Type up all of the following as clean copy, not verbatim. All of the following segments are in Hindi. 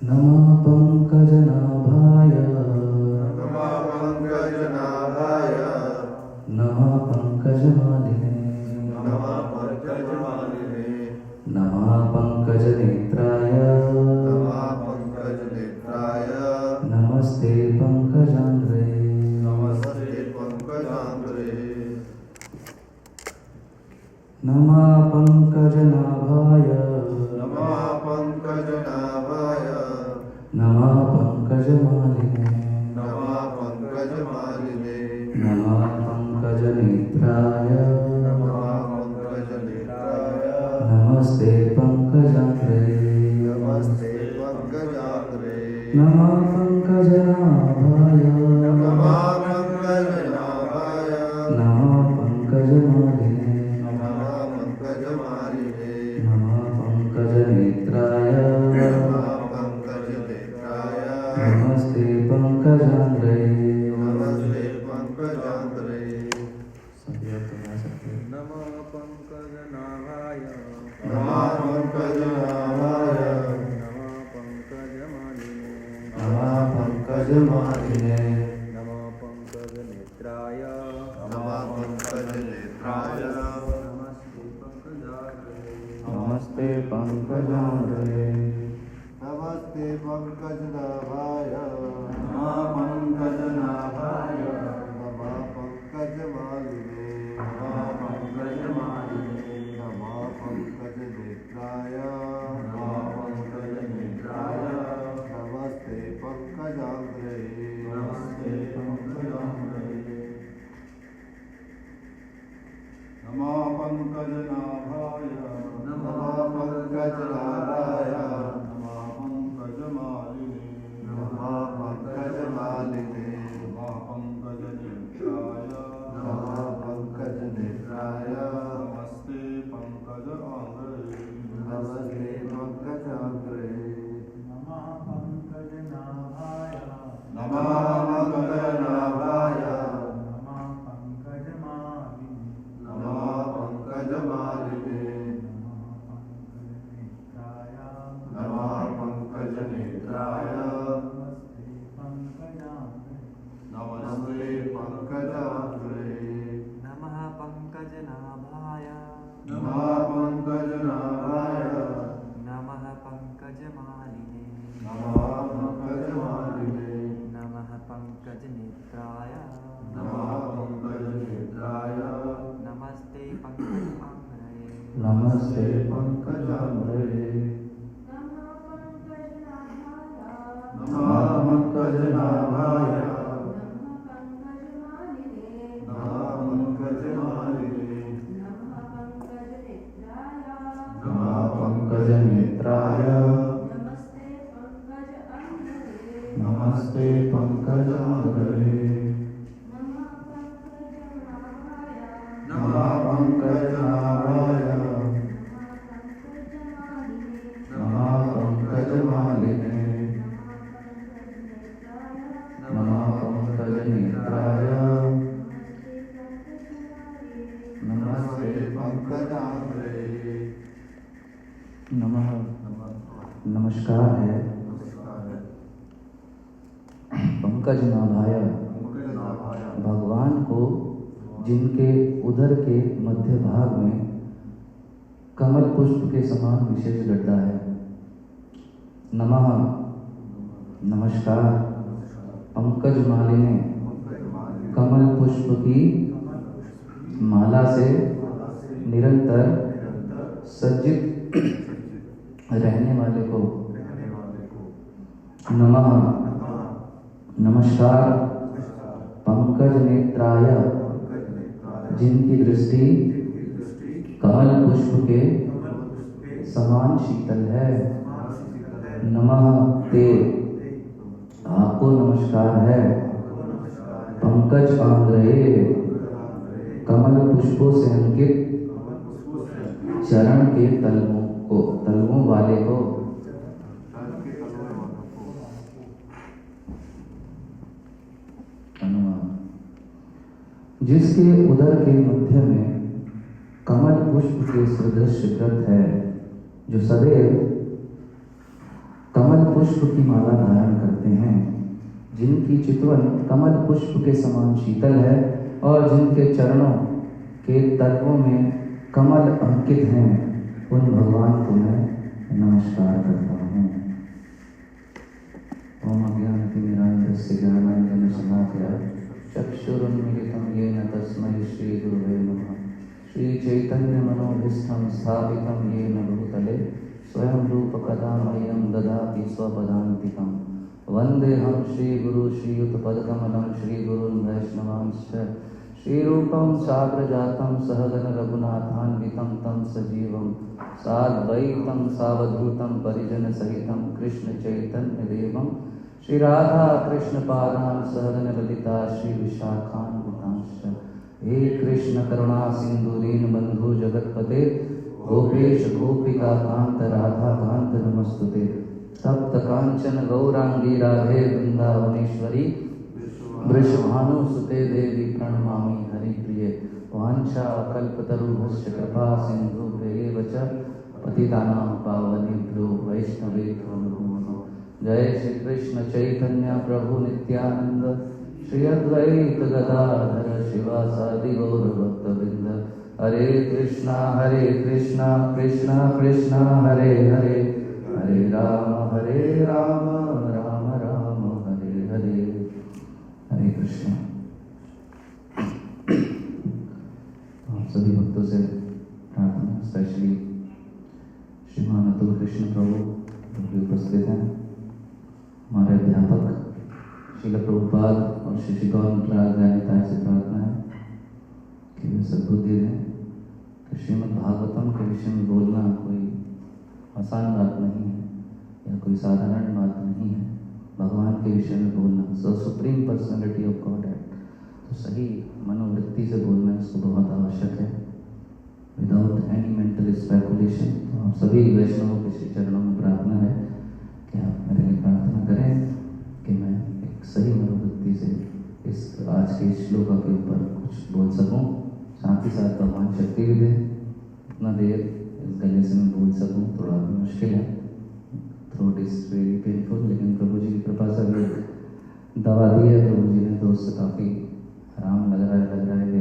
नमः पंकजनाभाय नमः पंकजनाभाय नमः पंकजमालिने नमः पंकजमालिने नमः पंकजनेत्राय नमः पंकजनेत्राय नमस्ते पंकजांग्रे नमस्ते पंकजांग्रे नमः पंकजनाभाय नमः पंकजनाभाय नमः पंकजमालिने नमः पंकजमालिने नमः पंकजनेत्राय नमः पंकजनेत्राय नमस्ते पंकजांग्रे नमस्ते पंकजांग्रे नमः पंकजनाभाय नमः पंकजनाभाय नमः पंकजमालिने नमः पंकजमालिने नमः पंकजनेत्राय नमः पंकजनेत्राय नमस्ते पंकजांग्रे नमस्ते पंकजांग्रे सभी आप गा सकते हैं। नमः पंकजनाभाय नमः पंकजनाभाय नमः पंकजमालिने नमः पंकजमालिने नमः पंकजनेत्राय नमः पंकजनेत्राय नमस्ते पंकजांग्रे नमस्ते पंकजांग्रे नमस्ते पंकजनाभाय नमः पंकजनाभाय नमः पंकजमालिने नमः पंकजमालिने नमः पंकजनेत्राय नमः पंकजनेत्राय नमस्ते पंकजांग्रे नमस्ते पंकजांग्रे नमः पंकजनाभाय नमः पंकजनाभाय नमः पंकजमालिने नमः पंकजमालिने नमः पंकजनेत्राय नमः पंकजनेत्राय नमस्ते पंकजांग्रे नमस्ते पंकजांग्रे नमः पंकजनाभाय नमः पंकजनाभाय नमः पंकजमालिने नमः पंकजमालिने नमः पंकजनेत्राय नमः पंकजनेत्राय नमस्ते पंकजांग्रे नमः पंकजनाभाय नमः पंकजनाभाय नमः पंकजमालिने नमः पंकजमालिने नमः पंकजनेत्राय नमः पंकजनेत्राय नमस्ते पंकजांग्रे नमस्ते पंकजांग्रे नमः पंकजनाभाय नमः पंकजमालिने नमः पंकजनेत्राय नमस्ते पंकजांग्रे नमः पंकजनाभाय नमः पंकजमालिने नमः पंकजनेत्राय नमस्ते पंकजांग्रे नमः नमस्कार है पंकजनाभाय पंकजनाभाय भगवान को जिनके उदर के मध्य भाग में कमल पुष्प के समान विशेष गड्ढा है। नमः नमस्कार पंकज मालिने कमल पुष्प की माला से निरंतर सज्जित रहने वाले को नमः नमस्कार पंकज नेत्राय जिनकी दृष्टि कमल पुष्प के समान शीतल है। नमः ते आपको नमस्कार है पंकज आंग्रे कमल पुष्पों से अंकित चरण के तलवों वाले को जिसके उदर के मध्य में कमल पुष्प के सदृश व्रत है, जो सदैव कमल पुष्प की माला धारण करते हैं, जिनकी चितवन कमल पुष्प के समान शीतल है और जिनके चरणों के तत्वों में कमल अंकित हैं, उन भगवान को मैं नमस्कार करता हूँ। ओम अज्ञानतिमिरान्धस्य ज्ञानाञ्जनशलाकया चक्षुरुन्मीलितं येन तस्मै श्रीगुरुवे नमः। श्रीचैतन्यमनोभीष्टं स्थापितं येन भूतले स्वयं रूपकदा मह्यं ददाति स्वपदान्तिकं। वन्देऽहं श्रीगुरु श्रीयुतपदकमलं श्रीगुरुन् वैष्णवांश्च श्रीरूपं साग्रजातं सहगण रघुनाथान्वितं तं सजीवं साद्वैतं सावधूतं परिजनसहितं कृष्णचैतन्यदेवं श्रीराधा कृष्णपादान् सहगण ललिता श्रीविशाखान्वितांश्च। हे कृष्ण करुणा सिंधु दीनबन्धु जगत्पते गोपेश गोपिका कांत राधा कांत नमस्तुते। तप्त कांचन गौरांगी राधे वृंदावनेश्वरी वृषभानुसुते देवी प्रणमामि हरिप्रिये। वाञ्छा कल्पतरुभ्यश्च कृपा सिन्धुभ्येव च पतितानां पावनेभ्यो वैष्णवेभ्यो नमो नमः। जय श्री कृष्ण चैतन्य प्रभु नित्यानंद श्री अद्वैत गदाधर शिवासादि गौर भक्तवृंद। हरे कृष्णा कृष्णा कृष्णा हरे हरे, हरे राम राम राम हरे हरे। हरे कृष्ण। आप सभी भक्तों से प्रार्थना, स्पेशली श्रीमान अतुल कृष्ण प्रभु जो कि उपस्थित हैं, हमारे अध्यापक श्रील प्रभुपाद और श्री गौर दयानिताय से प्रार्थना है कि वे सद्बुद्धि दें कि श्रीमद् भागवतम के विषय में बोलना कोई आसान बात नहीं है या कोई साधारण बात नहीं है। भगवान के विषय में बोलना, सो सुप्रीम पर्सनैलिटी ऑफ गॉड है, तो सही मनोवृत्ति से बोलना इसको बहुत आवश्यक है, विदाउट एनी मेंटल स्पेकुलेशन। तो आप सभी वैष्णवों के श्री चरणों में प्रार्थना है कि आप मेरे लिए प्रार्थना करें कि मैं एक सही मनोवृत्ति से इस आज के श्लोका के ऊपर कुछ बोल सकूं, साथ ही साथ भगवान शक्ति भी दे। इतना देर इस गले से मैं बोल सकूं थोड़ा मुश्किल है, थ्रोट इज वेरी पेनफुल, लेकिन प्रभु जी की कृपा से भी दवा दी है प्रभु जी ने, तो उससे काफ़ी आराम लग रहा है कि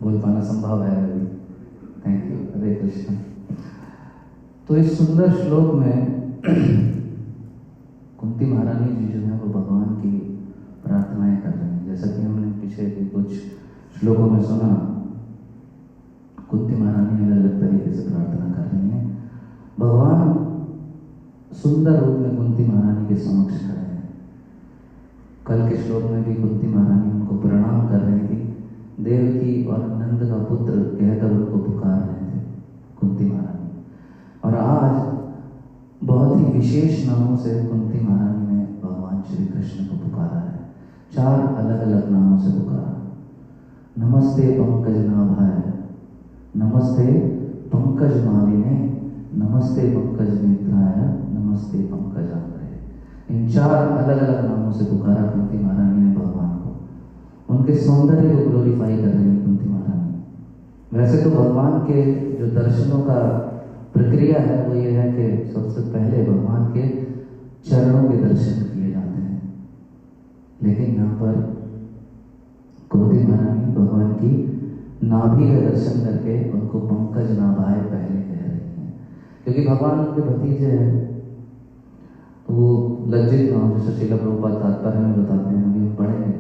बोल पाना संभव है अभी। Thank you. हरे कृष्ण। तो इस सुंदर श्लोक में कुंती महारानी जी जो है वो भगवान की प्रार्थनाएं कर रहे हैं। जैसा कि हमने पीछे के कुछ श्लोकों में सुना, कुंती महारानी अलग अलग तरीके से प्रार्थना कर रही हैं। भगवान सुंदर रूप में कुंती महारानी के समक्ष खड़े हैं। कल के श्लोक में भी कुंती महारानी उनको प्रणाम कर रही थी, देवकी और नंद का पुत्र कहकर उनको पुकार रहे थे कुंती महारानी। और आज बहुत ही विशेष नामों से कुंती महारानी ने भगवान श्री कृष्ण को पुकारा है। 4 अलग अलग नामों से पुकारा। नमस्ते पंकज नाभाय, नमस्ते पंकज मालिने, नमस्ते पंकज नेत्राय, नमस्ते पंकज अंग्रे। इन 4 अलग अलग नामों से पुकारा कुंती महारानी ने भगवान को। उनके सौंदर्य को ग्लोरीफाई कर रही है कुंती महारानी। वैसे तो भगवान के जो दर्शनों का प्रक्रिया है वो ये है कि सबसे पहले भगवान के चरणों के दर्शन किए जाते हैं, लेकिन यहाँ पर कुंती महारानी भगवान की नाभि का दर्शन करके उनको पंकज नाभाय पहले कह रही हैं, क्योंकि भगवान उनके भतीजे हैं, तो वो लज्जित ना हो। जैसे श्रील प्रभुपाद तात्पर्य में बताते हैं, अभी हम पढ़ेंगे,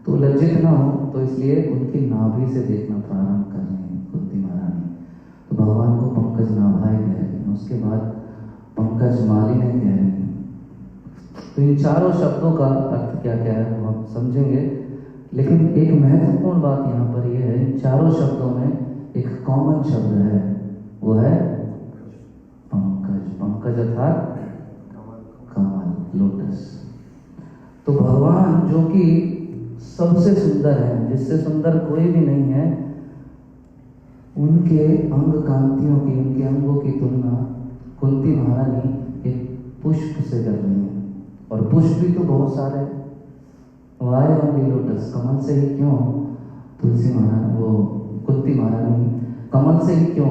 तो लज्जित ना हो, तो इसलिए उनकी नाभि से देखना प्रारंभ कर रही हैं कुंती महारानी। तो भगवान को पंकज नाभाय कह रही हैं, उसके बाद पंकज मालिने कह रही हैं। तो इन चारों शब्दों का अर्थ क्या क्या है वो हम समझेंगे, लेकिन एक महत्वपूर्ण बात यहाँ पर यह है, इन चारों शब्दों में एक कॉमन शब्द है, वो है पंकज। पंकज अर्थात कमल, लोटस। तो भगवान जो कि सबसे सुंदर है, जिससे सुंदर कोई भी नहीं है, उनके अंग कांतियों की, उनके अंगों की तुलना कुंती महारानी एक पुष्प से कर रही है। और पुष्प भी तो बहुत सारे, वाय ओनली लोटस, कमल से ही क्यों तुलसी महारानी, वो कुंती महारानी कमल से ही क्यों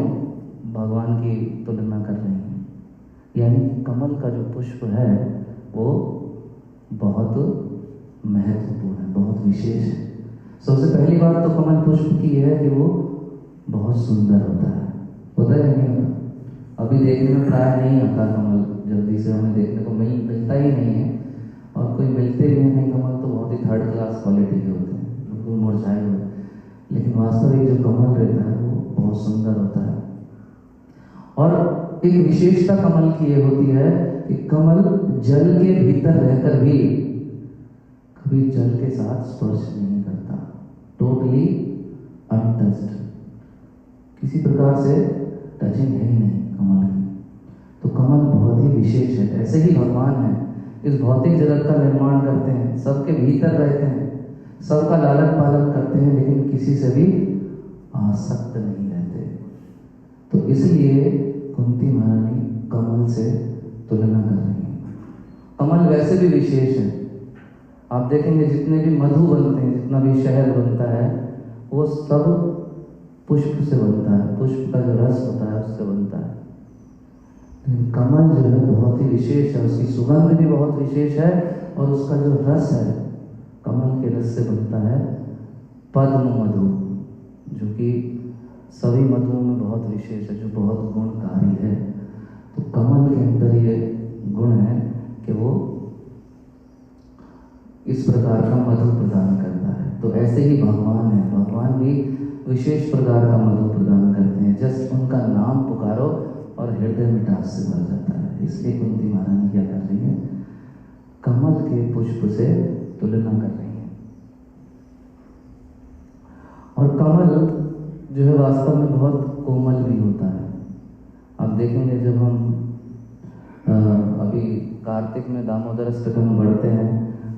भगवान की तुलना कर रही हैं। यानी कमल का जो पुष्प है वो बहुत महत्वपूर्ण है, बहुत विशेष है। सबसे पहली बात तो कमल पुष्प की है कि वो बहुत सुंदर होता है नहीं होता? अभी देखने में प्राय नहीं आता कमल, जल्दी से हमें देखने को मिलता ही नहीं है, और कोई मिलते भी नहीं कमल तो बहुत ही थर्ड क्लास क्वालिटी के होते हैं, बिल्कुल मुरझाए हुए। लेकिन वास्तविक जो कमल रहता है वो बहुत सुंदर होता है। और एक विशेषता कमल की ये होती है कि कमल जल के भीतर रहकर भी कभी जल के साथ स्पर्श नहीं करता, टोटली अनटच्ड, किसी प्रकार से टचिंग है ही नहीं कमल की। तो कमल बहुत ही विशेष है। ऐसे ही भगवान है, इस भौतिक जगत का निर्माण करते हैं, सबके भीतर रहते हैं, सबका लालन पालन करते हैं, लेकिन किसी से भी आसक्त नहीं रहते। तो इसलिए कुंती महारानी कमल से तुलना कर रही है। कमल वैसे भी विशेष है। आप देखेंगे जितने भी मधु बनते हैं, जितना भी शहद बनता है, वो सब पुष्प से बनता है, पुष्प का जो रस होता है उससे बनता है। लेकिन कमल जो है बहुत ही विशेष है, उसकी सुगंध भी बहुत विशेष है, और उसका जो रस है कमल के रस से बनता है पद्म मधु, जो कि सभी मधुओं में बहुत विशेष है, जो बहुत गुणकारी है। तो कमल के अंदर ये गुण है कि वो इस प्रकार का मधु प्रदान करता है। तो ऐसे ही भगवान है, भगवान भी विशेष प्रकार का मधु प्रदान करते हैं। जस्ट उनका नाम पुकारो और हृदय मिठास से भर जाता है। इसलिए कुंती महारानी क्या कर रही है? कमल के पुष्प से तुलना कर रही है। और कमल जो है वास्तव में बहुत कोमल भी होता है। आप देखेंगे जब हम अभी कार्तिक में दामोदर अष्टकम पढ़ते हैं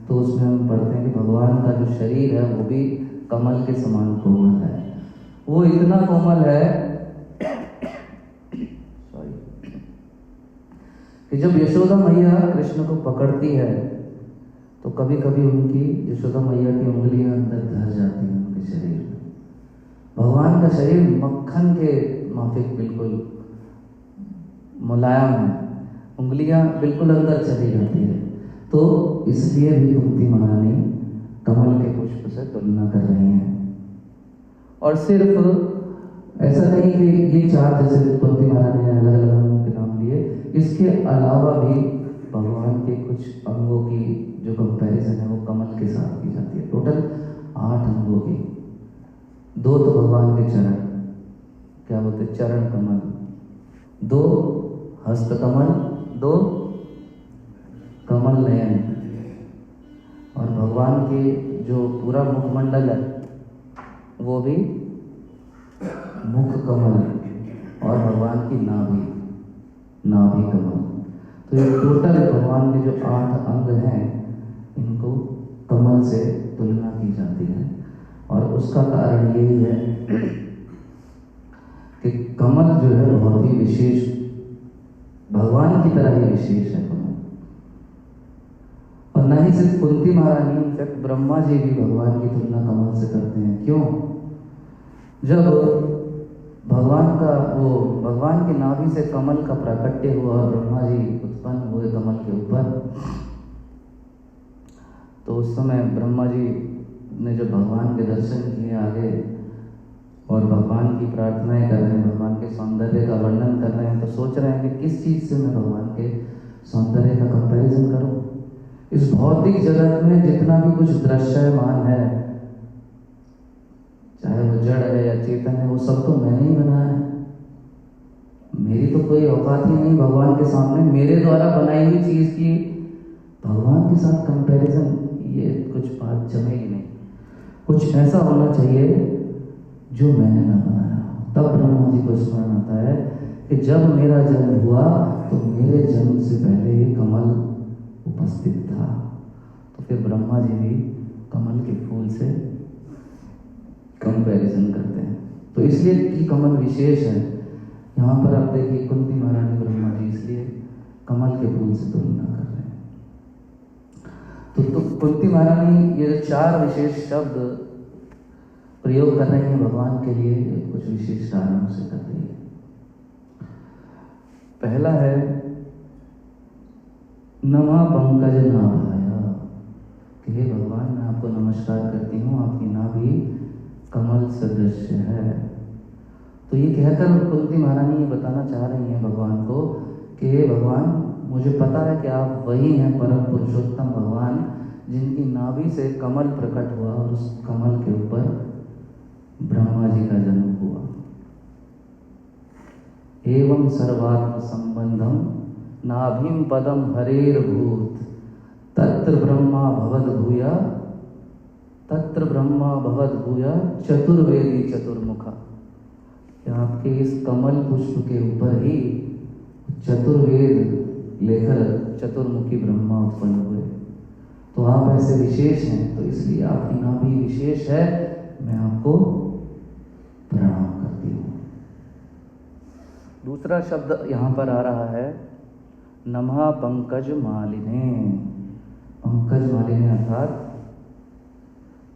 तो उसमें हम पढ़ते हैं कि भगवान का जो शरीर है वो भी कमल के समान कोमल है। वो इतना कोमल है कि जब यशोदा मैया कृष्ण को पकड़ती है तो कभी कभी उनकी यशोदा मैया की उंगलियां अंदर धर जाती हैं उनके शरीर में। भगवान का शरीर मक्खन के माफिक बिल्कुल मुलायम है, उंगलियां बिल्कुल अंदर चली जाती है। तो इसलिए भी कुंती महारानी कमल के पुष्प से तुलना कर रही हैं। और सिर्फ ऐसा नहीं कि ये चार जैसे कुंती महारानी ने अलग अलग अंगों के नाम लिए, इसके अलावा भी भगवान के कुछ अंगों की जो कंपैरिजन है वो कमल के साथ की जाती है। टोटल 8 अंगों की। 2 तो भगवान के चरण, क्या बोलते, चरण कमल, 2 हस्त कमल, 2 कमल नयन, और भगवान के जो पूरा मुखमंडल है वो भी मुख कमल, और भगवान की नाभि कमल। तो ये टोटल भगवान के जो 8 अंग हैं इनको कमल से तुलना की जाती है। और उसका कारण यही है कि कमल जो है बहुत ही विशेष, भगवान की तरह ही विशेष है कमल। और न ही सिर्फ कुंती महारानी, इनफैक्ट ब्रह्मा जी भी भगवान की तुलना कमल से करते हैं। क्यों? जब भगवान की नाभि से कमल का प्राकट्य हुआ और ब्रह्मा जी उत्पन्न हुए कमल के ऊपर, तो उस समय ब्रह्मा जी ने जब भगवान के दर्शन किए आगे और भगवान की प्रार्थनाएं कर रहे हैं, भगवान के सौंदर्य का वर्णन कर रहे हैं, तो सोच रहे हैं कि किस चीज़ से मैं भगवान के सौंदर्य का कंपैरिजन करूं। इस भौतिक जगत में जितना भी कुछ दृश्यमान है, चाहे वो जड़ है या चेतन है, वो सब तो मैंने ही बनाया है। मेरी तो कोई औकात ही नहीं भगवान के सामने मेरे द्वारा बनाई हुई चीज़ की भगवान के साथ कंपैरिजन, ये कुछ बात जमेगी नहीं। कुछ ऐसा होना चाहिए जो मैंने ना बनाया। तब ब्रह्मा जी को स्मरण आता है कि जब मेरा जन्म हुआ तो मेरे जन्म से पहले ही कमल उपस्थित था। तो फिर ब्रह्मा जी भी कमल के फूल से कंपैरिजन करते हैं। तो इसलिए कि कमल विशेष है। यहाँ पर आप देखिए कुंती महारानी ब्रह्मा जी इसलिए कमल के फूल से तुलना कर रहे हैं। तो कुंती महारानी ये 4 विशेष शब्द प्रयोग कर रही हैं भगवान के लिए, कुछ विशेष कारणों से कर रही है। पहला है नमः पंकज नाभाया, कि हे भगवान मैं आपको नमस्कार करती हूँ, आपकी नाभि कमल सदृश है। तो ये कहकर कुंती महारानी ये बताना चाह रही हैं भगवान को कि हे भगवान मुझे पता है कि आप वही हैं परम पुरुषोत्तम भगवान जिनकी नाभि से कमल प्रकट हुआ और उस कमल के ऊपर ब्रह्मा जी का जन्म हुआ। एवं सर्वात्म संबंधम नाभिम पदम हरेर भूत तत्र ब्रह्मा भवद भूया चतुर्वेदी चतुर्मुखा। आपके इस कमल पुष्प के ऊपर ही चतुर्वेद लेकर चतुर्मुखी ब्रह्मा उत्पन्न हुए। तो आप ऐसे विशेष हैं, तो इसलिए आपकी नाभि विशेष है, मैं आपको प्रणाम करती हूँ। दूसरा शब्द यहाँ पर आ रहा है नमः पंकज मालिने। पंकज मालिने अर्थात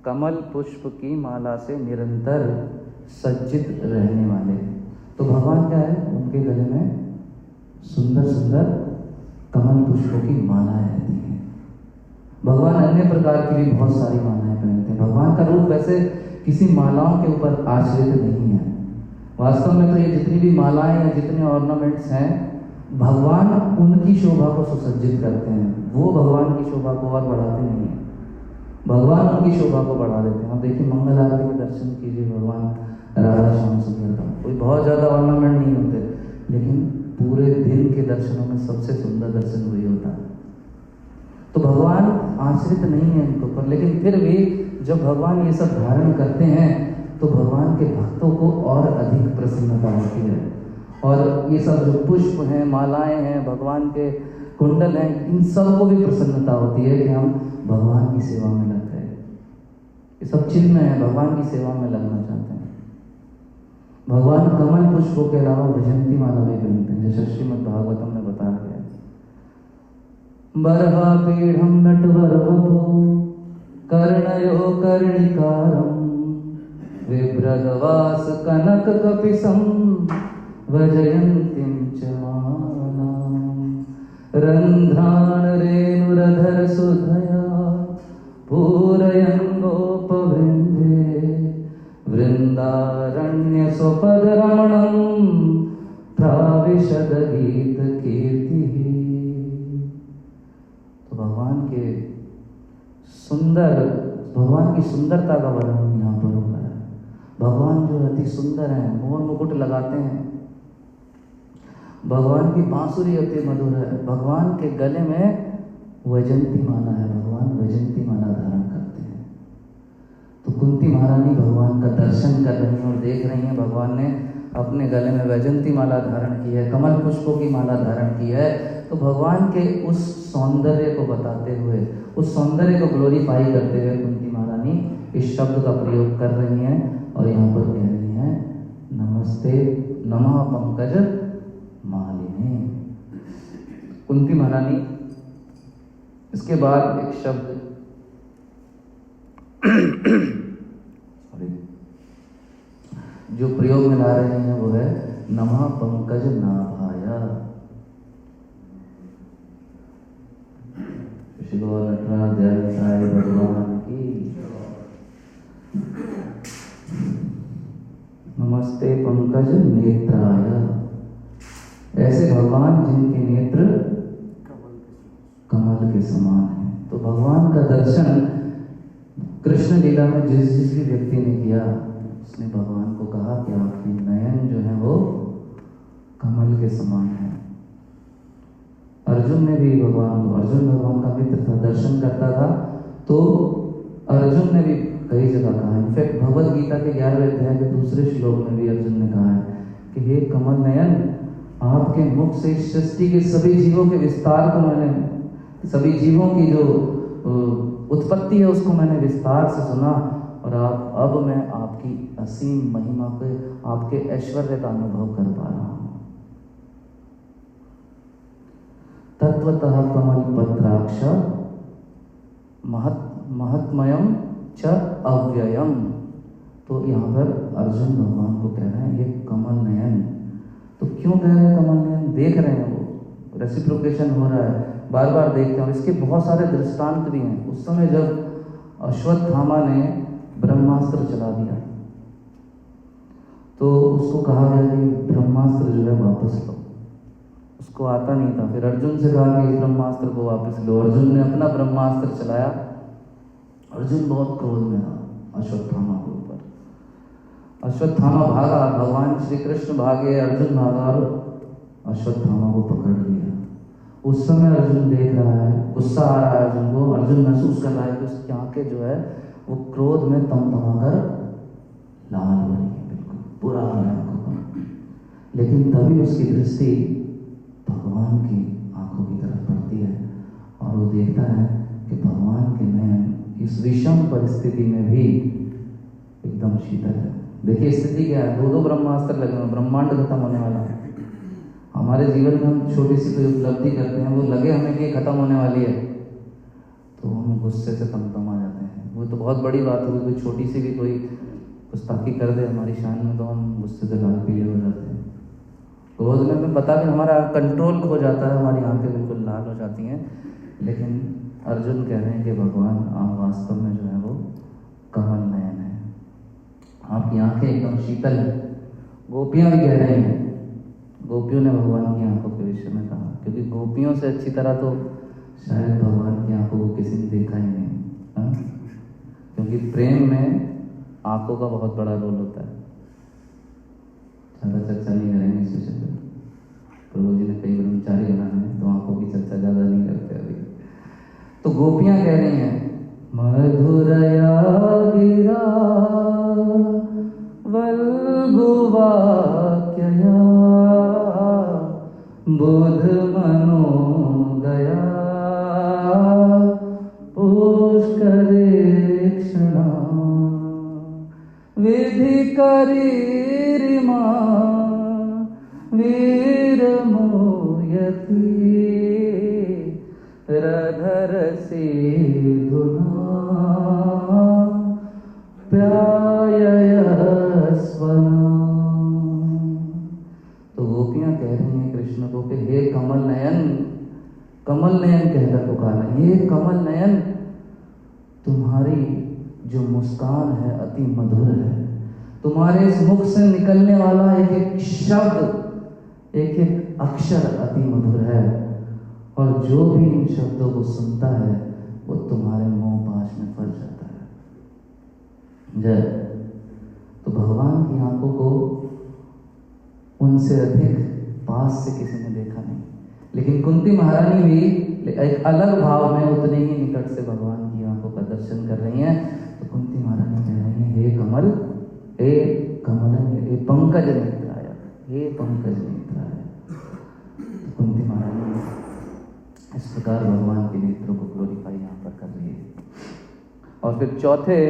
कमल पुष्प की माला से निरंतर सज्जित रहने वाले। तो भगवान क्या है, उनके गले में सुंदर सुंदर कमल पुष्पों की मालाएं रहती हैं। भगवान अन्य प्रकार की भी बहुत सारी मालाएं पहनते हैं। भगवान का रूप वैसे किसी मालाओं के ऊपर आश्रित नहीं है। वास्तव में तो ये जितनी भी मालाएं या जितने ऑर्नामेंट्स हैं, भगवान उनकी शोभा को सुसज्जित करते हैं, वो भगवान की शोभा को और बढ़ाते नहीं हैं। भगवान उनकी शोभा को बढ़ा देते हैं। आप देखिए मंगल आरती में दर्शन कीजिए भगवान राधा श्याम सुंदर का, कोई बहुत ज़्यादा ऑर्नामेंट नहीं होते, लेकिन पूरे दिन के दर्शनों में सबसे सुंदर दर्शन वही होता है। तो भगवान आश्रित नहीं है इनको पर, लेकिन फिर भी जब भगवान ये सब धारण करते हैं तो भगवान के भक्तों को और अधिक प्रसन्नता होती है। और ये सब जो पुष्प हैं, मालाएं हैं, भगवान के कुंडल हैं, इन सबको भी प्रसन्नता होती है कि हम भगवान की सेवा में लग गए। ये सब चिन्ह है, भगवान की सेवा में लगना चाहते हैं। भगवान कमल पुष्पों के अलावा वैजयंती माला भी पहनते हैं, जैसे श्रीमद् भागवतम में बताया गया। बरहा पीढ़म नटवर वपु कर्णयो कर्णिकारम विभ्रदवास कनक कपिसम वजयंतीम च मालाम रंध्रान रेणुरधर सुधया पूरयन् गोपवृंदे वृंदारण्य स्वपद रमणम प्राविशद गीत कीर्ति। तो भगवान की सुंदरता का वर्णन यहाँ पर हो रहा है। भगवान जो अति सुंदर हैं, मोर मुकुट लगाते हैं, भगवान की बांसुरी अति मधुर है, भगवान के गले में वैजयंती माला है, भगवान वैजयंती माला धारण करते हैं। तो कुंती महारानी भगवान का दर्शन कर रही हैं और देख रही हैं भगवान ने अपने गले में वैजयंती माला धारण की है, कमल पुष्पों की माला धारण की है। तो भगवान के उस सौंदर्य को बताते हुए, उस सौंदर्य को ग्लोरीफाई करते हुए कुंती महारानी इस शब्द का प्रयोग कर रही हैं और यहाँ पर कह रही हैं नमस्ते नमः पंकज मालिने। कुंती महारानी इसके बाद एक शब्द जो प्रयोग में ला रहे हैं वो है नमः पंकज नाभाया। श्री गौर नटराज भगवान की नमस्ते पंकज नेत्राय। ऐसे भगवान जिनके नेत्र कमल के समान हैं। तो भगवान का दर्शन कृष्ण लीला में जिस भी व्यक्ति ने किया, उसने भगवान को कहा कि आपके नयन जो है वो कमल के समान है। अर्जुन ने भी अर्जुन भगवान का मित्र था, दर्शन करता था, तो अर्जुन ने भी कई जगह कहा है। इनफैक्ट भगवद गीता के 11वें अध्याय के दूसरे श्लोक में भी अर्जुन ने कहा है कि हे कमल नयन, आपके मुख से सृष्टि के सभी जीवों के विस्तार को मैंने, सभी जीवों की जो उत्पत्ति है उसको मैंने विस्तार से सुना, और अब मैं आपकी असीम महिमा के, आपके ऐश्वर्य का अनुभव कर पा रहा हूँ। तत्वतः कमल पत्राक्ष महत्मयम च अव्ययम। तो यहाँ पर अर्जुन भगवान को कह रहे हैं ये कमल नयन। तो क्यों कह रहे हैं कमल नयन? देख रहे हैं वो रेसिप्रोकेशन हो रहा है, बार बार देखते हैं। और इसके बहुत सारे दृष्टांत भी हैं। उस समय जब अश्वत्थामा ने ब्रह्मास्त्र चला दिया तो उसको कहा गया कि ब्रह्मास्त्र जो है वापस लो। उसको आता नहीं था। फिर अर्जुन से कहा कि इस ब्रह्मास्त्र को वापस लो। अर्जुन ने अपना ब्रह्मास्त्र चलाया। अर्जुन बहुत क्रोध में था अश्वत्थामा के ऊपर। अश्वत्थामा भागा, भगवान श्री कृष्ण भागे, अर्जुन भागा और अश्वत्थामा को पकड़ लिया। उस समय अर्जुन देख रहा है, गुस्सा आ रहा है अर्जुन को। अर्जुन महसूस कर रहा है कि उसकी आंखें जो है वो क्रोध में तमतमाकर लाल हो रही है, बिल्कुल बुरा हो रहा है आंखों का। लेकिन तभी उसकी दृष्टि भगवान की आंखों की तरफ पड़ती है और वो देखता है कि भगवान के नयन इस विषम परिस्थिति में भी एकदम शीतल है। देखिए स्थिति क्या है, दो ब्रह्मास्त्र लगे हुए, ब्रह्मांड खत्म होने वाला है। हमारे जीवन में हम छोटी सी कोई उपलब्धि करते हैं, वो लगे हमें कि खत्म होने वाली है, तो हम गुस्से से तमतमा जाते हैं। वो तो बहुत बड़ी बात होगी, कोई छोटी सी भी कोई गुस्ताखी कर दे हमारी शान में तो हम गुस्से से लाल पीले हो जाते हैं। क्रोध में भी पता भी हमारा कंट्रोल खो जाता है, हमारी आंखें बिल्कुल लाल हो जाती हैं। लेकिन अर्जुन कह रहे हैं कि भगवान आप वास्तव में जो है वो कमल नयन है, आपकी आंखें एकदम शीतल है। गोपियां भी कह रही हैं, गोपियों ने भगवान की आंखों के विषय में कहा, क्योंकि गोपियों से अच्छी तरह तो शायद भगवान की आंखों को किसी ने देखा ही नहीं, हाँ? क्योंकि प्रेम में आंखों का बहुत बड़ा रोल होता है। ज़्यादा चर्चा नहीं करेंगे इस विषय पर, प्रभु जी ने कई ब्रह्मचारी बनाने हैं तो आंखों की चर्चा ज़्यादा नहीं करते अभी। तो गोपियां कह रही हैं, मधुरया गिरा वल्गुवाक्यया बुध मनो गया पुष्करे क्षणा विधि करीरिमा वीरमोयति रधरसी धुना प्यायस्वना। तो गोपियां कह रही हैं कृष्ण को कि हे कमल नयन, कमल नयन कहकर पुकारना, हे कमल नयन, तुम्हारी जो मुस्कान है अति मधुर है, तुम्हारे इस मुख से निकलने वाला एक एक शब्द, एक एक अक्षर अति मधुर है, और जो भी इन शब्दों को सुनता है वो तुम्हारे मोह पाश में फंस जाता है। जय। तो भगवान की आंखों को उनसे अधिक पास से किसी ने देखा नहीं, लेकिन कुंती महारानी भी एक अलग भाव में उतने ही निकट से भगवान की आंखों का दर्शन कर रही हैं। तो कुंती महारानी कह रही हैं, हे कमल, हे कमल, हे पंकज नेत्राय, हे पंकज नेत्राय। तो कुंती महारानी इस प्रकार भगवान के नेत्रों को ग्लोरीफाई यहाँ पर कर रही है। और फिर चौथे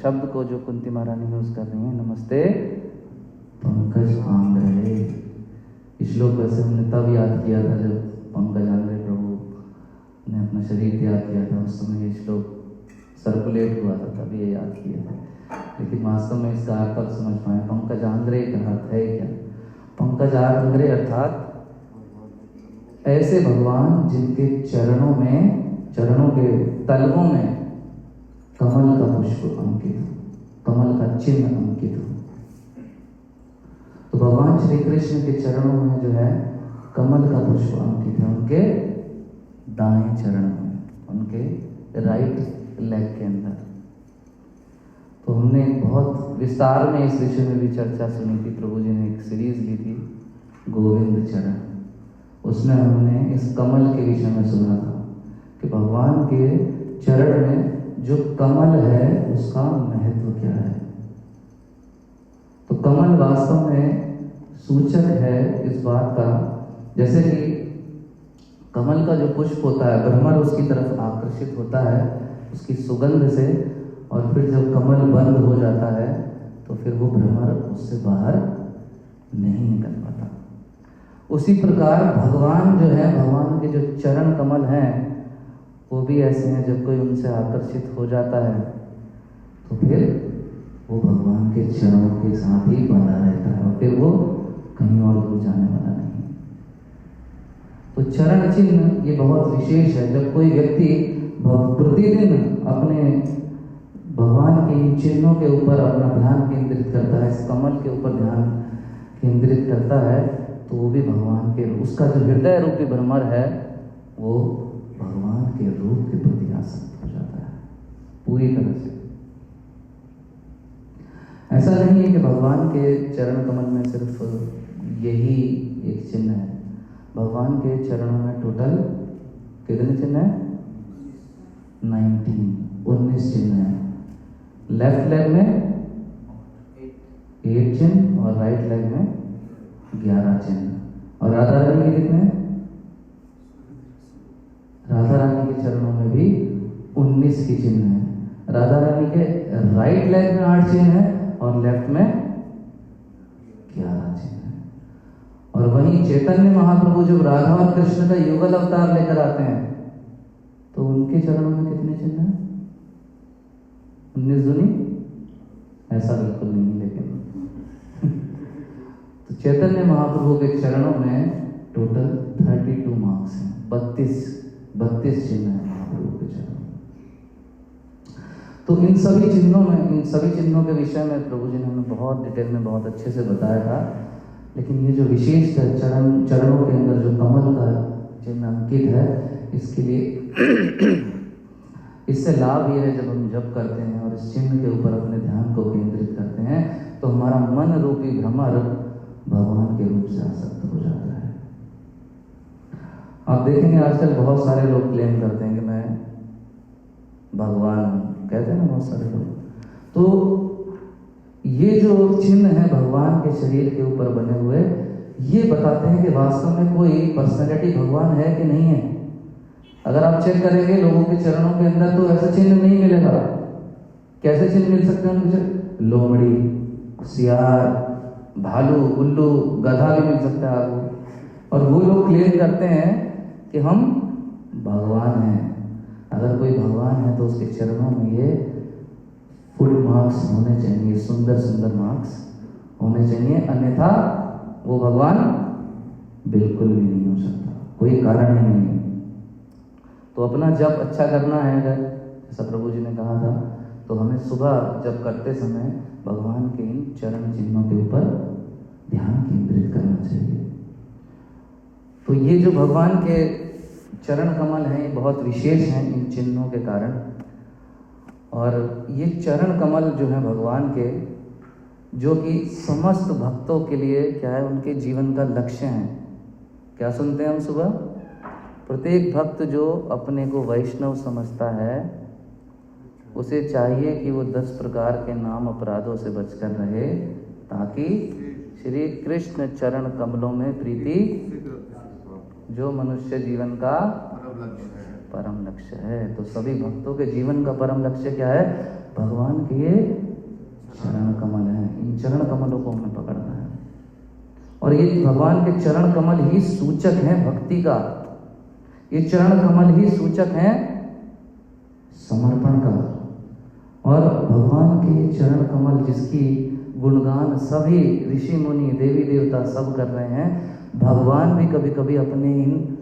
शब्द को जो कुंती महारानी यूज कर रही हैं, नमस्ते पंकज आंग्रे। श्लोक वैसे हमने तब याद किया था जब पंकज आंग्रे प्रभु ने अपना शरीर त्याग किया था, उस समय ये श्लोक सर्कुलेट हुआ था, तभी ये याद किया था। लेकिन वास्तव में इसका अर्थ अब समझ पाए, पंकज आंग्रे का अर्थ है क्या? पंकज आंग्रे अर्थात ऐसे भगवान जिनके चरणों में, चरणों के तलवों में कमल का पुष्प अंकित हो, कमल का चिन्ह अंकित हो। तो भगवान श्री कृष्ण के चरणों में जो है कमल का पुष्प अंकित है, उनके दाएं चरण में, उनके राइट लेग के अंदर। तो हमने बहुत विस्तार में इस विषय में भी चर्चा सुनी थी। प्रभु जी ने एक सीरीज ली थी गोविंद चरण, उसमें हमने इस कमल के विषय में सुना था कि भगवान के चरण में जो कमल है उसका महत्व क्या है। तो कमल वास्तव में सूचक है इस बात का, जैसे कि कमल का जो पुष्प होता है, भ्रमर उसकी तरफ आकर्षित होता है उसकी सुगंध से, और फिर जब कमल बंद हो जाता है तो फिर वो भ्रमर उससे बाहर नहीं निकल पाता। उसी प्रकार भगवान जो है, भगवान के जो चरण कमल हैं वो भी ऐसे हैं, जब कोई उनसे आकर्षित हो जाता है तो फिर वो भगवान के चरणों के साथ ही बना रहता है और फिर वो कहीं और दूर जाने वाला नहीं। तो चरण चिन्ह ये बहुत विशेष है। जब कोई व्यक्ति प्रतिदिन अपने भगवान के इन चिन्हों के ऊपर अपना ध्यान केंद्रित करता है, इस कमल के ऊपर ध्यान केंद्रित करता है, तो वो भी भगवान के, उसका जो हृदय रूपी भ्रमर है वो भगवान के रूप के प्रति आसक्त हो जाता है पूरी तरह से। ऐसा नहीं है कि भगवान के चरण कमल में सिर्फ यही एक चिन्ह है। भगवान के चरणों में टोटल कितने चिन्ह हैं? 19 चिन्ह हैं। लेफ्ट लेग में 8 चिन्ह और राइट लेग में 11 चिन्ह। और राधा रानी के कितने हैं? राधा रानी के चरणों में भी 19 की चिन्ह है। राधा रानी के राइट लेग में 8 चिन्ह है और लेफ्ट में 11 चिन्ह है। और वहीं चैतन्य महाप्रभु जब राधा और कृष्ण का युगल अवतार लेकर आते हैं तो उनके चरणों में कितने चिन्ह हैं? 19 दूनी? ऐसा बिल्कुल नहीं, लेकिन तो चैतन्य महाप्रभु के चरणों में टोटल 32 मार्क्स हैं, 32 चिन्ह हैं महाप्रभु के चरणों में। तो इन सभी चिन्हों के विषय में प्रभु जी ने हमें बहुत डिटेल में बहुत अच्छे से बताया था। लेकिन ये जो विशेष है चरणों के अंदर जो कमल का चिन्ह अंकित है, इसके लिए इससे लाभ ये है, जब हम जप करते हैं और इस चिन्ह के ऊपर अपने ध्यान को केंद्रित करते हैं तो हमारा मन रूपी भ्रमर भगवान के रूप से आसक्त हो जाता है। आप देखेंगे आजकल बहुत सारे लोग क्लेम करते हैं कि मैं भगवान हूँ, कहते हैं ना बहुत सारे लोग। तो ये जो चिन्ह है भगवान के शरीर के ऊपर बने हुए, ये बताते हैं कि वास्तव में कोई पर्सनैलिटी भगवान है कि नहीं है। अगर आप चेक करेंगे लोगों के चरणों के अंदर तो ऐसा चिन्ह नहीं मिलेगा। कैसे चिन्ह मिल सकते हैं उनके? लोमड़ी, सियार, भालू, उल्लू, गधा भी मिल सकता है आपको। और वो लोग क्लेम करते हैं कि हम भगवान हैं। अगर कोई भगवान है तो उसके चरणों में ये फुल मार्क्स होने चाहिए, सुंदर सुंदर मार्क्स होने चाहिए, अन्यथा वो भगवान बिल्कुल भी नहीं हो सकता, कोई कारण ही नहीं है। तो अपना जप अच्छा करना है, अगर जैसा प्रभु जी ने कहा था, तो हमें सुबह जप करते समय भगवान के इन चरण चिन्हों के ऊपर ध्यान केंद्रित करना चाहिए। तो ये जो भगवान के चरण कमल हैं, ये बहुत विशेष हैं इन चिन्हों के कारण। और ये चरण कमल जो है भगवान के, जो कि समस्त भक्तों के लिए क्या है, उनके जीवन का लक्ष्य है। क्या सुनते हैं हम सुबह? प्रत्येक भक्त जो अपने को वैष्णव समझता है उसे चाहिए कि वो 10 प्रकार के नाम अपराधों से बचकर रहे, ताकि श्री कृष्ण चरण कमलों में प्रीति, जो मनुष्य जीवन का परम लक्ष्य है। तो सभी भक्तों के जीवन का परम लक्ष्य क्या है? भगवान के ये चरण कमल हैं। इन चरण कमलों को हमें पकड़ना है। और ये भगवान के चरण कमल ही सूचक हैं भक्ति का। ये चरण कमल ही सूचक हैं समर्पण का। और भगवान के चरण कमल जिसकी गुणगान सभी ऋषि मुनि देवी देवता सब कर रहे हैं, भगवान भी कभी कभी अपने इन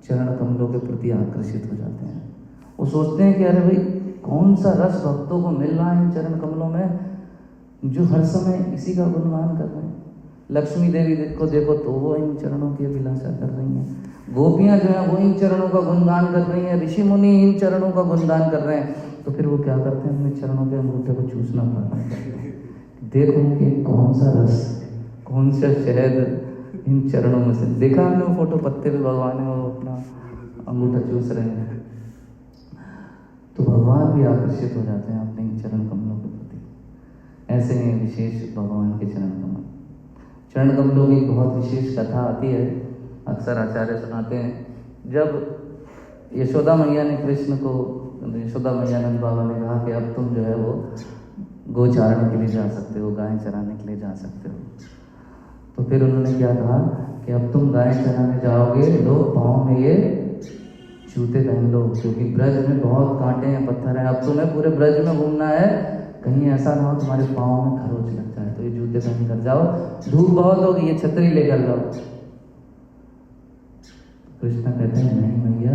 चरण कमलों के प्रति आकर्षित हो जाते हैं। वो सोचते हैं कि अरे भाई कौन सा रस भक्तों को मिल रहा है इन चरण कमलों में, जो हर समय इसी का गुणगान कर रहे हैं। लक्ष्मी देवी को देखो तो वो इन चरणों की अभिलाषा कर रही हैं, गोपियां जो है वो इन चरणों का गुणगान कर रही हैं, ऋषि मुनि इन चरणों का गुणगान कर रहे हैं। तो फिर वो क्या करते हैं? अपने चरणों के अंगूठे को चूसना पड़ता है, देखो कि कौन सा रस, कौन सा शहद इन चरणों में से। देखा हमने वो फोटो, पत्ते पे भगवान है, वो अपना अंगूठा चूस रहे हैं। तो भगवान भी आकर्षित हो जाते हैं अपने इन चरण कमलों के प्रति। ऐसे ही विशेष भगवान के चरण कमल। चरण कमलों की बहुत विशेष कथा आती है, अक्सर आचार्य सुनाते हैं। जब यशोदा मैया ने कृष्ण को, यशोदा मैया नंद बाबा ने कहा कि अब तुम जो है वो गो चारने के लिए जा सकते हो, गाय चराने के लिए जा सकते हो। तो फिर उन्होंने क्या कहा कि अब तुम गाय चराने जाओगे, लो पाँव में ये जूते पहन लो, क्योंकि ब्रज में बहुत कांटे हैं, पत्थर हैं। अब तुम्हें पूरे ब्रज में घूमना है, कहीं ऐसा ना हो तुम्हारे पाँव में खरोच लग जाए, तो ये जूते पहन कर जाओ। धूप बहुत होगी, ये छतरी लेकर जाओ। कृष्ण कहते हैं नहीं भैया,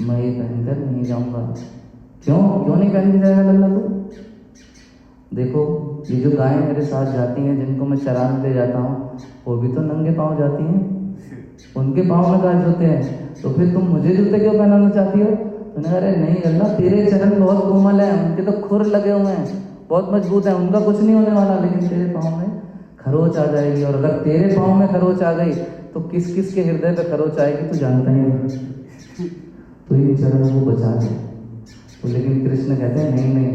मैं ये पहनकर नहीं जाऊंगा। क्यों नहीं पहन के जाएगा लल्ला तू? देखो ये जो गायें मेरे साथ जाती हैं, जिनको मैं चराने ले जाता हूँ, वो भी तो नंगे पाँव जाती हैं, उनके पाँव में कहाँ जूते हैं, तो फिर तुम मुझे जूते क्यों पहनाना चाहती हो? तो अरे नहीं लल्ला, तेरे चरण बहुत कोमल हैं, उनके तो खुर लगे हुए हैं, बहुत मजबूत हैं, उनका कुछ नहीं होने वाला, लेकिन तेरे पाँव में खरोच आ जाएगी, और अगर तेरे पाँव में खरोच आ गई तो किस किस के हृदय पे खरोच आएगी तू जानता ही नहीं। तो इन चरणों को बचा ले। तो लेकिन कृष्ण कहते हैं नहीं,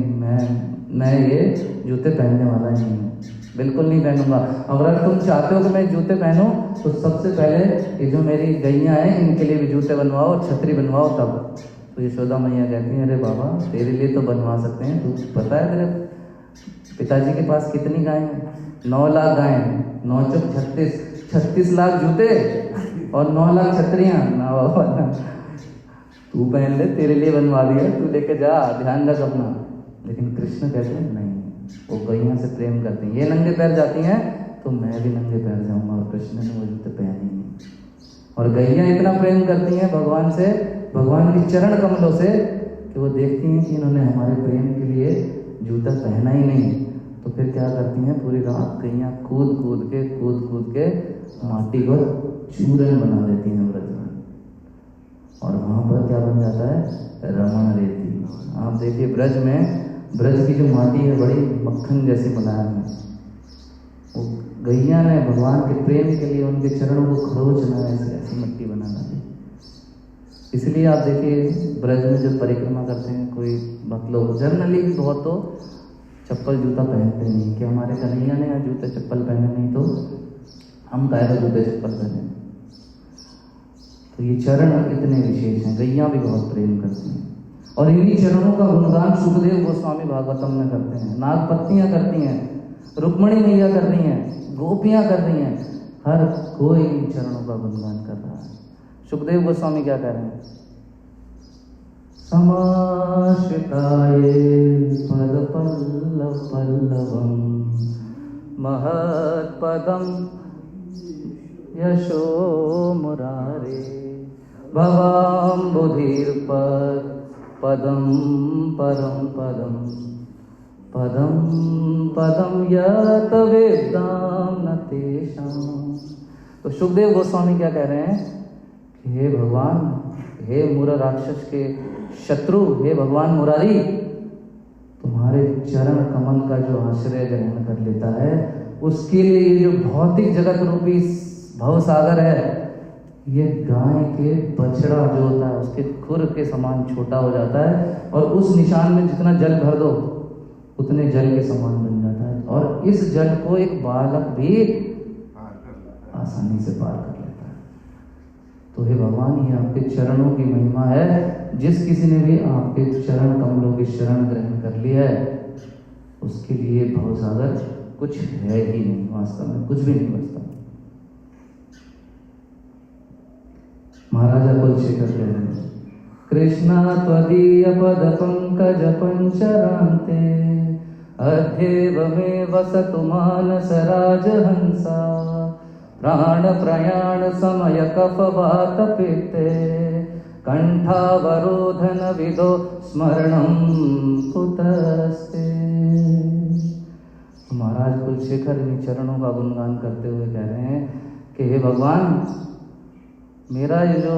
मैं ये जूते पहनने वाला ही नहीं हूँ, बिल्कुल नहीं पहनूंगा। अगर तुम चाहते हो कि मैं जूते पहनूं तो सबसे पहले ये जो मेरी गैयाँ हैं इनके लिए भी जूते बनवाओ और छतरी बनवाओ तब। तो यशोदा मैया कहती हैं अरे बाबा तेरे लिए तो बनवा सकते हैं, तू पता है तेरे पिताजी के पास कितनी गायें हैं? 9 लाख गायें, 9 चौक 36 लाख जूते और 9 लाख छतरियाँ। ना बाबा ना, तू पहन ले, तेरे लिए बनवा दिया, तू लेके जा, ध्यान रख अपना। लेकिन कृष्ण कहते हैं नहीं, वो गैया से प्रेम करते हैं, ये नंगे पैर जाती हैं तो मैं भी नंगे पैर जाऊंगा, और कृष्ण ने वो जूते पहने ही नहीं। और गैया इतना प्रेम करती हैं भगवान से, भगवान के चरण कमलों से, कि वो देखती हैं कि इन्होंने हमारे प्रेम के लिए जूता पहना ही नहीं, तो फिर क्या करती हैं, पूरी रात गैया कूद कूद के माटी को चूरन बना देती हैं व्रज में, और वहाँ पर क्या बन जाता है, रमण रेती। आप देखिए ब्रज में, ब्रज की जो माटी है बड़ी मक्खन जैसी मुलायम है, वो गैया ने भगवान के प्रेम के लिए उनके चरणों को खरोचना है, ऐसी मिट्टी बनाना है। इसलिए आप देखिए ब्रज में जब परिक्रमा करते हैं कोई भक्त लोग, जनरली भी बहुत तो चप्पल जूता पहनते नहीं, कि हमारे कन्हैया ने जूते चप्पल पहने नहीं तो हम काहे को जूते चप्पल पहने। तो ये चरण इतने विशेष हैं, गैया भी बहुत प्रेम करती हैं, और इन्हीं चरणों का गुणगान सुखदेव गोस्वामी भागवतम में करते हैं, नागपत्नियां करती हैं, रुक्मणी मैया कर रही हैं, गोपियां कर रही हैं, हर कोई इन चरणों का गुणगान कर रहा है। सुखदेव गोस्वामी क्या कह रहे हैं, समाश्रिताये पद पल्लवम महत्पदम यशो मुरारे भवाम्बुधिर्पद पदम परम पदम यत वेदाम न तेषाम। तो सुखदेव गोस्वामी क्या कह रहे हैं कि हे भगवान, हे मूर राक्षस के शत्रु, हे भगवान मुरारी, तुम्हारे चरण कमल का जो आश्रय ग्रहण कर लेता है उसके लिए ये जो भौतिक जगत रूपी भव सागर है, ये गाय के बछड़ा जो होता है उसके खुर के समान छोटा हो जाता है, और उस निशान में जितना जल भर दो उतने जल के समान बन जाता है, और इस जल को एक बालक भी आसानी से पार कर लेता है। तो हे भगवान, ये आपके चरणों की महिमा है, जिस किसी ने भी आपके चरण कमलों की शरण ग्रहण कर ली है उसके लिए भवसागर कुछ है ही नहीं, वास्तव में कुछ भी नहीं बचता। महाराजा कुलशेखर कह रहे हैं, कृष्णा त्वदीय पद पंकज पंचरान्ते अध्येव में वसतु मानस राजहंसा प्राण प्रयाण समय कफ वात पित्ते कंठावरोधन विदो स्मरणम कुतस्ते। महाराज कुलशेखर इन चरणों का गुणगान करते हुए कह रहे हैं कि हे भगवान, मेरा ये जो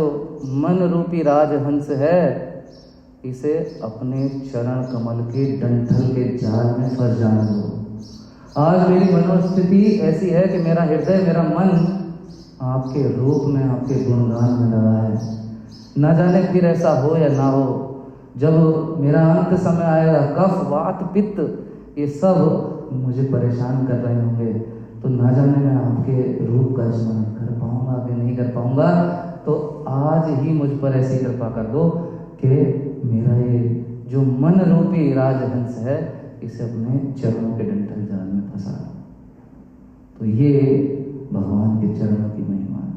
मन रूपी राजहंस है इसे अपने चरण कमल के डंठल के जाल में फंस जाने दो। आज मेरी मनोस्थिति ऐसी है कि मेरा हृदय, मेरा मन आपके रूप में, आपके गुणगान में लगा है। न जाने फिर ऐसा हो या ना हो, जब मेरा अंत समय आएगा, कफ वात पित्त ये सब मुझे परेशान कर रहे होंगे, तो ना जाने मैं आपके रूप का स्मरण कर पाऊंगा कि नहीं कर पाऊंगा। तो आज ही मुझ पर ऐसी कृपा कर दो कि मेरा ये जो मन रूपी राजहंस है इसे अपने चरणों के डंठल जाल में फंसा दो। तो ये भगवान के चरणों की महिमा है।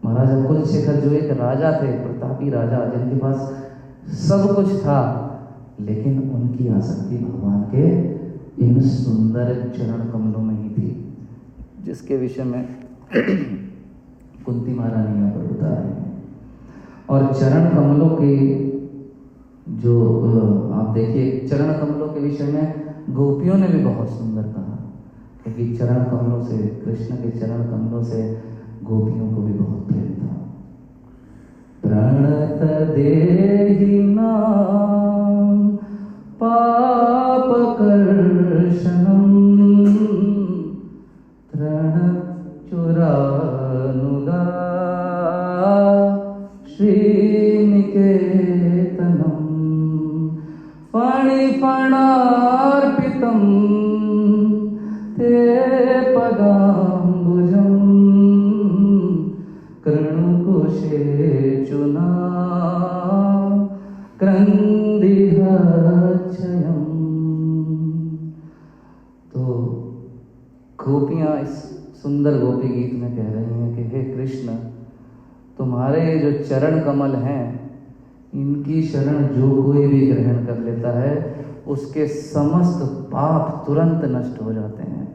महाराजा कुलशेखर जो एक राजा थे, प्रतापी राजा, जिनके पास सब कुछ था, लेकिन उनकी आसक्ति भगवान के इन सुंदर चरण कमलों में ही थी, जिसके विषय में कुंती महारानी यहाँ पर बता रही है। और चरण कमलों के जो आप देखिए, चरण कमलों के विषय में गोपियों ने भी बहुत सुंदर कहा, क्योंकि चरण कमलों से, कृष्ण के चरण कमलों से गोपियों को भी बहुत प्रेम था। प्रणत देहि नाम पाप कर्षणम तृण चुरानुगा श्रीनिकेतनम फणिफणार्पितं ते पदाम्बुजं कृणुकुशेचुना क्रन्दिहच्छयम्। तो गोपियाँ इस सुंदर गोपी गीत में कह रही हैं कि हे कृष्ण, तुम्हारे जो चरण कमल हैं, इनकी शरण जो कोई भी ग्रहण कर लेता है उसके समस्त पाप तुरंत नष्ट हो जाते हैं।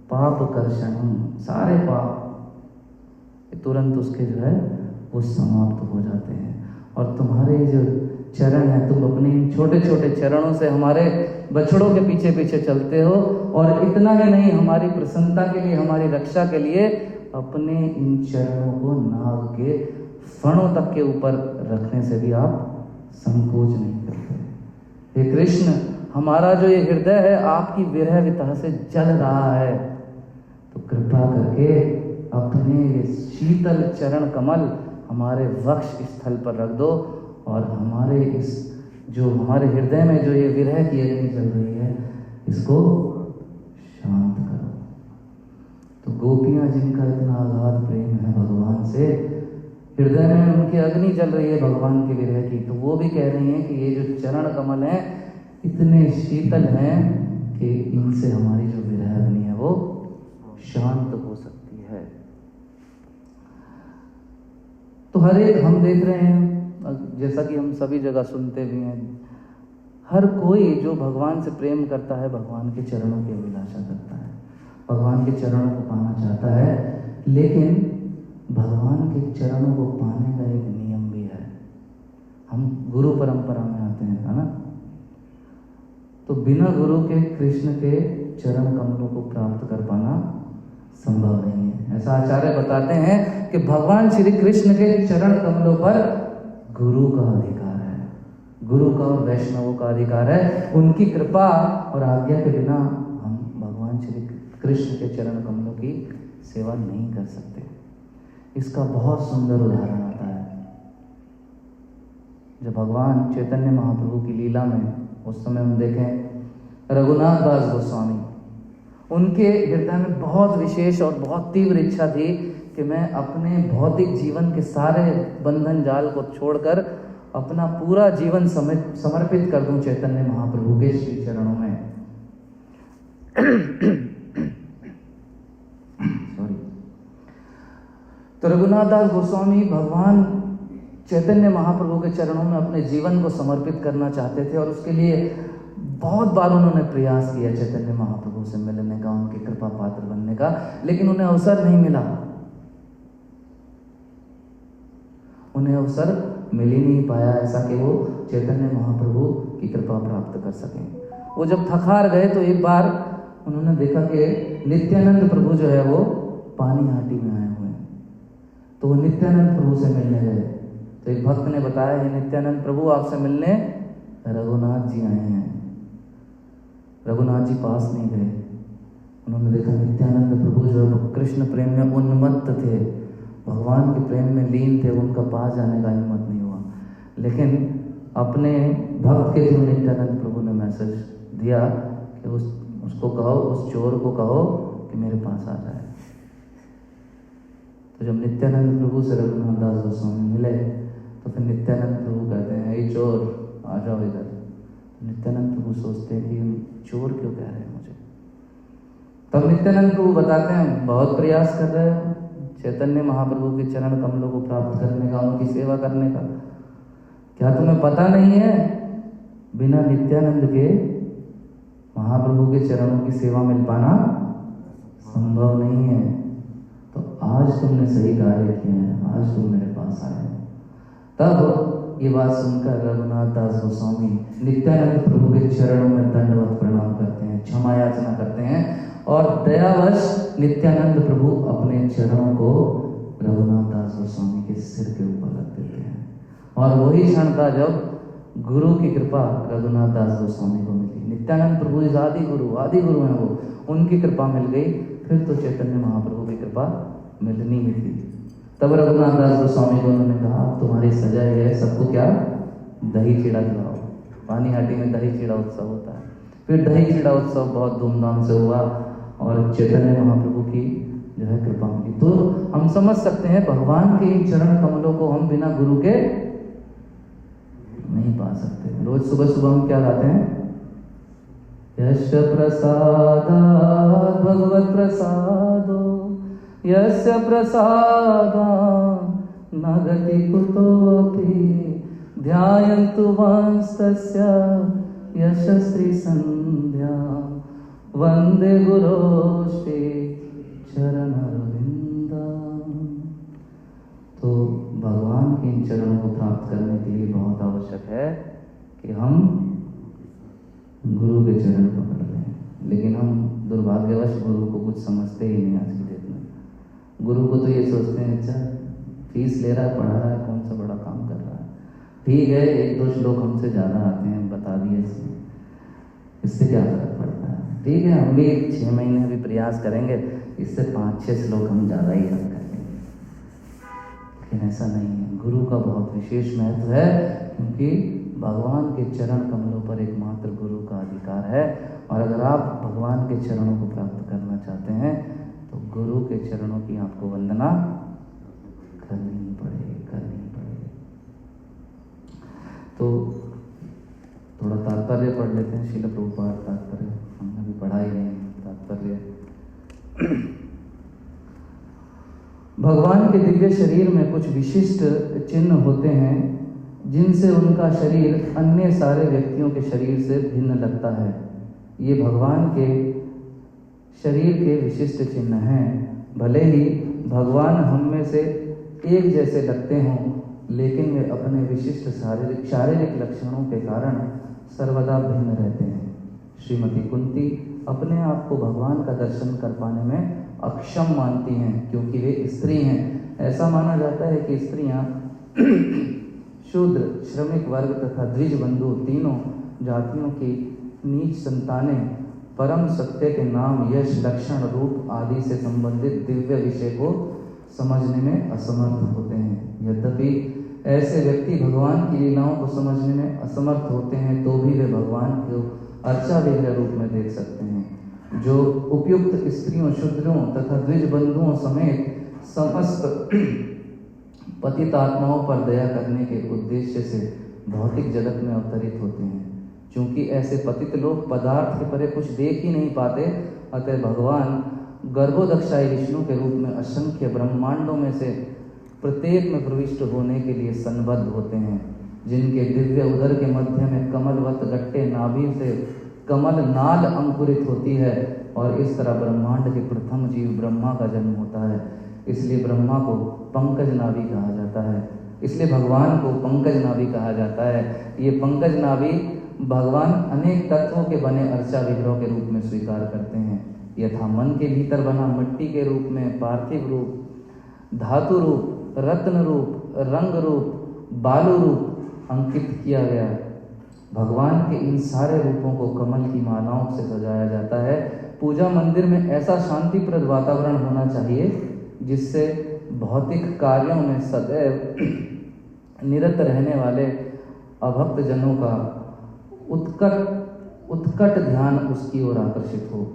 पाप कर्षणम, सारे पाप तुरंत उसके जो है वो समाप्त हो जाते हैं। और तुम्हारे जो चरण है, तुम अपने इन छोटे छोटे चरणों से हमारे बछड़ों के पीछे पीछे चलते हो, और इतना ही नहीं, हमारी प्रसन्नता के लिए, हमारी रक्षा के लिए अपने इन चरणों को नाग के फणों तक के ऊपर रखने से भी आप संकोच नहीं करते। हे कृष्ण, हमारा जो ये हृदय है आपकी विरह वितह से जल रहा है, तो कृपा करके अपने ये शीतल चरण कमल हमारे वक्ष स्थल पर रख दो, और हमारे इस जो हमारे हृदय में जो ये विरह की अग्नि चल रही है, इसको शांत करो। तो गोपियां जिनका इतना अगाध प्रेम है भगवान से, हृदय में उनकी अग्नि चल रही है भगवान के विरह की, तो वो भी कह रही हैं कि ये जो चरण कमल हैं इतने शीतल हैं कि इनसे हमारी जो विरह अग्नि है वो शांत हो सकती है। तो हर एक, हम देख रहे हैं, जैसा कि हम सभी जगह सुनते भी हैं, हर कोई जो भगवान से प्रेम करता है भगवान के चरणों की अभिलाषा करता है, भगवान के चरणों को पाना चाहता है। लेकिन भगवान के चरणों को पाने का एक नियम भी है। हम गुरु परंपरा में आते हैं, है ना? तो बिना गुरु के कृष्ण के चरण कमलों को प्राप्त कर पाना संभव नहीं है। ऐसा आचार्य बताते हैं कि भगवान श्री कृष्ण के चरण कमलों पर गुरु का अधिकार है, गुरु का और वैष्णवों का अधिकार है। उनकी कृपा और आज्ञा के बिना हम भगवान श्री कृष्ण के चरण कमलों की सेवा नहीं कर सकते। इसका बहुत सुंदर उदाहरण आता है जब भगवान चैतन्य महाप्रभु की लीला में, उस समय हम देखें रघुनाथ दास गोस्वामी, उनके हृदय में बहुत विशेष और बहुत तीव्र इच्छा थी कि मैं अपने भौतिक जीवन के सारे बंधन जाल को छोड़कर अपना पूरा जीवन समर्पित कर दूं चैतन्य महाप्रभु के श्री चरणों में। सॉरी। तो रघुनाथ दास गोस्वामी भगवान चैतन्य महाप्रभु के चरणों में अपने जीवन को समर्पित करना चाहते थे, और उसके लिए बहुत बार उन्होंने प्रयास किया चैतन्य महाप्रभु से मिलने का, उनके कृपा पात्र बनने का, लेकिन उन्हें अवसर नहीं मिला। उन्हें अवसर मिल ही नहीं पाया ऐसा कि वो चैतन्य महाप्रभु की कृपा प्राप्त कर सकें। वो जब थकार गए तो एक बार उन्होंने देखा कि नित्यानंद प्रभु जो है वो पानी हाटी में आए हुए हैं, तो वो नित्यानंद प्रभु से मिलने गए। तो एक भक्त ने बताया, ये नित्यानंद प्रभु आपसे मिलने रघुनाथ जी आए हैं। रघुनाथ जी पास नहीं गए। उन्होंने देखा नित्यानंद प्रभु जो कृष्ण प्रेम में उन्मत्त थे, भगवान के प्रेम में लीन थे, उनका पास जाने का हिम्मत नहीं हुआ। लेकिन अपने भक्त के थ्रू नित्यानंद प्रभु ने मैसेज दिया कि उसको कहो, उस चोर को कहो कि मेरे पास आ जाए। तो जब नित्यानंद प्रभु से रघुनाथ दास गोस्वामी मिले तो फिर नित्यानंद प्रभु कहते हैं, ये चोर आ जाओ इधर। नित्यानंद प्रभु सोचते हैं कि चोर क्यों कह रहे हैं मुझे। तब नित्यानंद प्रभु बताते हैं, बहुत प्रयास कर रहे हो चैतन्य महाप्रभु के चरण कमलों को प्राप्त करने का, उनकी सेवा करने का। क्या तुम्हें पता नहीं है बिना नित्यानंद के महाप्रभु के चरणों की सेवा मिल पाना संभव नहीं है। तो आज तुमने सही कार्य किया है, आज तुम मेरे पास आए। ये बात सुनकर रघुनाथ दास गोस्वामी नित्यानंद प्रभु के चरणों में दंडवत प्रणाम करते हैं, क्षमा याचना करते हैं और दयावश नित्यानंद प्रभु अपने चरणों को रघुनाथ दास गोस्वामी के सिर के ऊपर रख देते हैं। और वही क्षण था जब गुरु की कृपा रघुनाथ दास गोस्वामी को मिली। नित्यानंद प्रभु इस आदि गुरु हैं वो, उनकी कृपा मिल गई, फिर तो चैतन्य महाप्रभु की कृपा मिलनी ही थी। तब रघुनाथ दास गोस्वामी को उन्होंने कहा, तुम्हारी सजा ये है, सबको क्या दही चीड़ा खिलाओ। पानीहाटी में दही चीड़ा उत्सव होता है। फिर दही चीड़ा उत्सव बहुत धूमधाम से हुआ और चैतन्य महाप्रभु की जो है कृपा मिली। तो हम समझ सकते हैं भगवान के इन चरण कमलों को हम बिना गुरु के नहीं पा सकते। रोज सुबह सुबह हम क्या गाते हैं? यश प्रसादात् भगवत प्रसादो यस्य प्रसादा न गति कुतोऽपि ध्यायन्तु वंस्तस्य यशस्वी संध्या वंदे गुरोश्री चरणरविंदा। तो भगवान के इन चरणों को प्राप्त करने के लिए बहुत आवश्यक है कि हम गुरु के चरण पकड़ लें। लेकिन हम दुर्भाग्यवश गुरु को कुछ समझते ही नहीं आज की डेट में। गुरु को तो ये सोचते हैं, अच्छा फीस ले रहा है, पढ़ा रहा है, कौन सा बड़ा काम कर रहा है, ठीक है, एक दो श्लोक हमसे ज़्यादा आते हैं, बता दिए इससे क्या फर्क पड़ता है, ठीक है, हम भी 6 महीने अभी प्रयास करेंगे, इससे 5-6 श्लोक हम ज़्यादा ही याद करेंगे। लेकिन ऐसा नहीं है। गुरु का बहुत विशेष महत्व है, क्योंकि भगवान के चरण कमलों पर एकमात्र गुरु का अधिकार है। और अगर आप भगवान के चरणों को प्राप्त करना चाहते हैं तो गुरु के चरणों की आपको वंदना करनी पड़ेगी। तो थोड़ा तात्पर्य पढ़ लेते हैं। श्रील प्रभुपाद तात्पर्य हमने भी पढ़ा ही नहीं तात्पर्य। भगवान के दिव्य शरीर में कुछ विशिष्ट चिन्ह होते हैं जिनसे उनका शरीर अन्य सारे व्यक्तियों के शरीर से भिन्न लगता है। ये भगवान के शरीर के विशिष्ट चिन्ह हैं। भले ही भगवान हम में से एक जैसे लगते हों, लेकिन वे अपने विशिष्ट शारीरिक लक्षणों के कारण सर्वदा भिन्न रहते हैं। श्रीमती कुंती अपने आप को भगवान का दर्शन कर पाने में अक्षम मानती हैं, क्योंकि वे स्त्री हैं। ऐसा माना जाता है कि स्त्रियां शूद्र, श्रमिक वर्ग तथा द्विज बंधु तीनों जातियों की नीच संतानें परम सत्य के नाम, यश, लक्षण, रूप आदि से संबंधित दिव्य विषय को समझने में असमर्थ होते हैं। यद्यपि ऐसे व्यक्ति भगवान की लीलाओं को समझने में असमर्थ होते हैं, तो भी वे भगवान को अर्चा विग्रह रूप में देख सकते हैं, जो उपयुक्त स्त्रियों, शूद्रों तथा द्विज बंधुओं समेत समस्त पतित आत्माओं पर दया करने के उद्देश्य से भौतिक जगत में अवतरित होते हैं। चूंकि ऐसे पतित लोग पदार्थ के परे कुछ देख ही नहीं पाते, अतः भगवान गर्भोदक्षाई विष्णु के रूप में असंख्य ब्रह्मांडों में से प्रत्येक में प्रविष्ट होने के लिए संबद्ध होते हैं, जिनके दिव्य उदर के मध्य में कमलवत गट्टे नाभि से कमल नाल अंकुरित होती है, और इस तरह ब्रह्मांड के प्रथम जीव ब्रह्मा का जन्म होता है। इसलिए ब्रह्मा को पंकज नाभि कहा जाता है, इसलिए भगवान को पंकज नाभि कहा जाता है। ये पंकज नाभि भगवान अनेक तत्वों के बने अर्चा विग्रह के रूप में स्वीकार करते हैं, यथा मन के भीतर बना मिट्टी के रूप में, पार्थिव रूप, धातु रूप, रत्न रूप, रंग रूप, बालू रूप अंकित किया गया। भगवान के इन सारे रूपों को कमल की मालाओं से सजाया जाता है। पूजा मंदिर में ऐसा शांतिप्रद वातावरण होना चाहिए जिससे भौतिक कार्यों में सदैव निरत रहने वाले अभक्त जनों का उत्कट ध्यान उसकी ओर आकर्षित हो।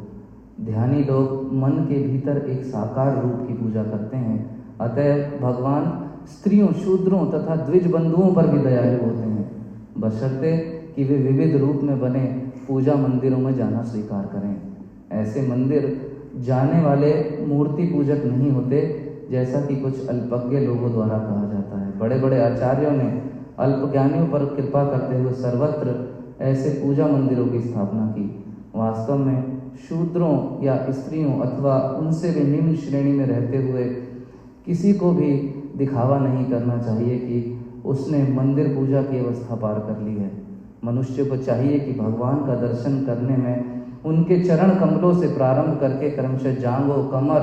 ध्यानी लोग मन के भीतर एक साकार रूप की पूजा करते हैं, अतः भगवान स्त्रियों, शूद्रों तथा द्विज बंधुओं पर भी दयालु होते हैं, बशर्ते कि वे विविध रूप में बने पूजा मंदिरों में जाना स्वीकार करें। ऐसे मंदिर जाने वाले मूर्ति पूजक नहीं होते, जैसा कि कुछ अल्पज्ञ लोगों द्वारा कहा जाता है। बड़े बड़े आचार्यों ने अल्पज्ञानियों पर कृपा करते हुए सर्वत्र ऐसे पूजा मंदिरों की स्थापना की। वास्तव में शूद्रों या स्त्रियों अथवा उनसे भी निम्न श्रेणी में रहते हुए किसी को भी दिखावा नहीं करना चाहिए कि उसने मंदिर पूजा की अवस्था पार कर ली है। मनुष्य को चाहिए कि भगवान का दर्शन करने में उनके चरण कमलों से प्रारंभ करके क्रमशः जांघों, कमर,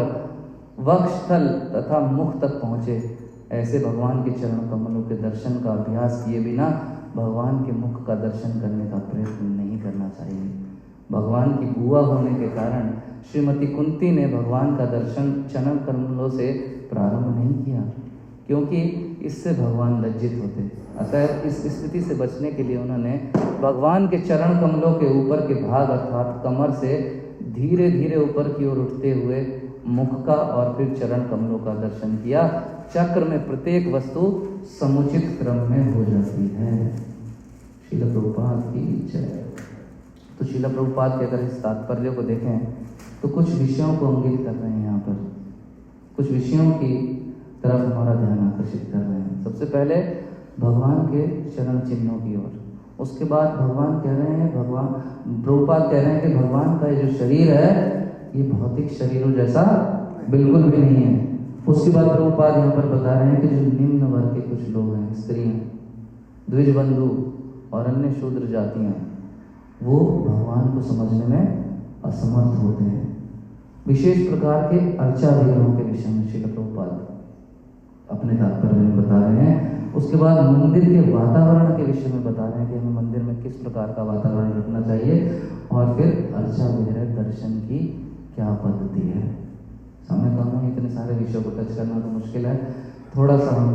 वक्षस्थल तथा मुख तक पहुँचे। ऐसे भगवान के चरण कमलों के दर्शन का अभ्यास किए बिना भगवान के मुख का दर्शन करने का प्रयत्न नहीं करना चाहिए। भगवान की बुआ होने के कारण श्रीमती कुंती ने भगवान का दर्शन चरण कमलों से प्रारंभ नहीं किया, क्योंकि इससे भगवान लज्जित होते। अतः इस स्थिति से बचने के लिए उन्होंने भगवान के चरण कमलों के ऊपर के भाग अर्थात कमर से धीरे धीरे ऊपर की ओर उठते हुए मुख का और फिर चरण कमलों का दर्शन किया। चक्र में प्रत्येक वस्तु समुचित क्रम में हो जाती है। श्रील प्रभुपाद की जय। तो श्रील प्रभुपाद के अगर इस तात्पर्य को देखें तो कुछ विषयों को अंकित कर रहे हैं यहाँ पर, कुछ विषयों की तरफ हमारा ध्यान आकर्षित कर रहे हैं। सबसे पहले भगवान के चरण चिन्हों की ओर, उसके बाद भगवान कह रहे हैं, भगवान प्रभुपाद कह रहे हैं कि भगवान का ये जो शरीर है ये भौतिक शरीरों जैसा बिल्कुल भी नहीं है। उसके बाद प्रभुपाद यहाँ पर बता रहे हैं कि जो निम्न वर्ग के कुछ लोग हैं, स्त्रियाँ, द्विजबंधु और अन्य शूद्र जातियाँ, वो भगवान को समझने में असमर्थ होते हैं। विशेष प्रकार के अर्चा विग्रहों के विषय में श्रील प्रभुपाद अपने तात्पर्य में बता रहे हैं। उसके बाद मंदिर के वातावरण के विषय में बता रहे हैं कि हमें मंदिर में किस प्रकार का वातावरण रखना चाहिए, और फिर अर्चा विग्रह दर्शन की क्या पद्धति है। समय कम है, इतने सारे विषयों को टच करना तो मुश्किल है। थोड़ा सा हम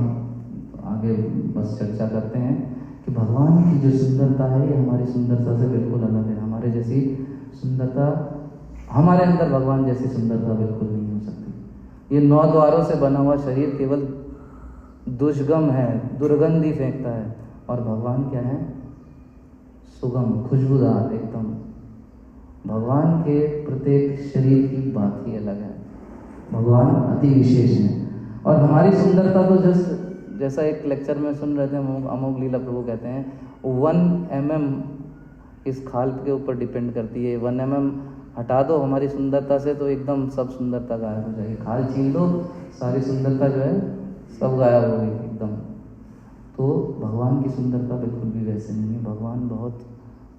आगे बस चर्चा करते हैं कि भगवान की जो सुंदरता है ये हमारी सुंदरता से बिल्कुल अलग है। हमारे जैसी सुंदरता, हमारे अंदर भगवान जैसी सुंदरता बिल्कुल नहीं हो सकती। ये 9 द्वारों से बना हुआ शरीर केवल दुष्गम है, दुर्गंधी फेंकता है, और भगवान क्या है? सुगम, खुशबूदार एकदम। भगवान के प्रत्येक शरीर की बात ही अलग है। भगवान अति विशेष है। और हमारी सुंदरता तो जैसा एक लेक्चर में सुन रहे थे, अमोघ लीला प्रभु कहते हैं 1 mm इस खाल के ऊपर डिपेंड करती है। 1 mm हटा दो हमारी सुंदरता से तो एकदम सब सुंदरता गायब हो जाएगी। खाल छीन दो, सारी सुंदरता जो है सब गायब हो गई एकदम। तो भगवान की सुंदरता बिल्कुल भी वैसे नहीं है। भगवान बहुत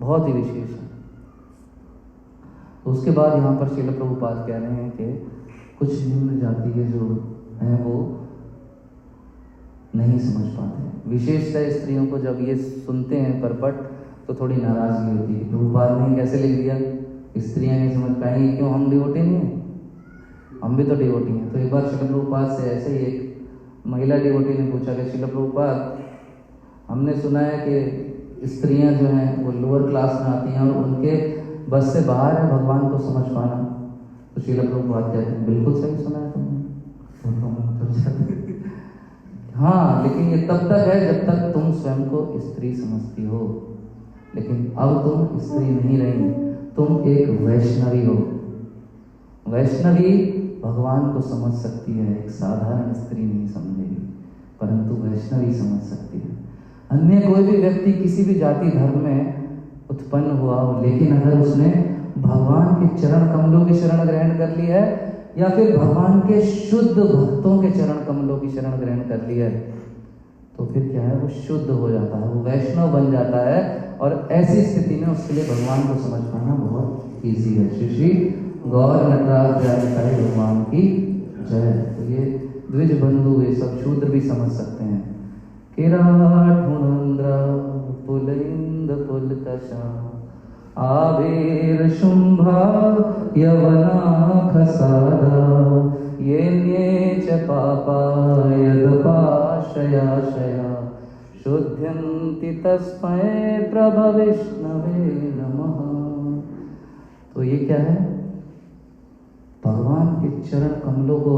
बहुत ही विशेष है। तो उसके बाद यहाँ पर श्रील प्रभुपाद कह रहे हैं कि कुछ निम्न जाति के जो हैं वो नहीं समझ पाते। विशेषतः स्त्रियों को जब ये सुनते हैं परपट तो थोड़ी नाराजगी होती है। प्रभुपाद ने कैसे लिख दिया, स्त्रियां नहीं समझ पाएंगी, क्यों? हम डिवोटी नहीं है, हम भी तो डिवोटी हैं। तो एक बार श्रील प्रभुपाद से ऐसे ही एक महिला डिवोटी ने पूछा कि श्रील प्रभुपाद, हमने सुना है कि स्त्रियां जो हैं वो लोअर क्लास में आती हैं और उनके बस से बाहर है भगवान को समझ पाना। तो श्रील प्रभुपाद कहते हैं बिल्कुल सही सुना है तुमने। हाँ, लेकिन ये तब तक है जब तक तुम स्वयं को स्त्री समझती हो। लेकिन अब तुम स्त्री नहीं रही, तुम एक वैष्णवी हो। वैष्णवी भगवान को समझ सकती है, एक साधारण स्त्री नहीं समझेगी, परंतु वैष्णवी समझ सकती है। अन्य कोई भी व्यक्ति किसी भी जाति धर्म में उत्पन्न हुआ हो, लेकिन अगर उसने भगवान के चरण कमलों की शरण ग्रहण कर ली है या फिर भगवान के शुद्ध भक्तों के चरण कमलों की शरण ग्रहण कर ली है, तो फिर क्या है, वो शुद्ध हो जाता है, वो वैष्णव बन जाता है। और ऐसी स्थिति में उसके लिए भगवान को समझ पाना बहुत ईजी है। श्री श्री गौर नटराज जय भगवान की जय। तो ये द्विज बंधु, ये सब शूद्र भी समझ सकते हैं। किराठुणन्द्र पुलिंद पुलतशा आविर शुंभा यवनाखसादा ये च पापा यदपाश्रयाशया शुद्ध्यन्ति तस्मै प्रभविष्णवे नमः। तो ये क्या है? भगवान के चरण कमलों को,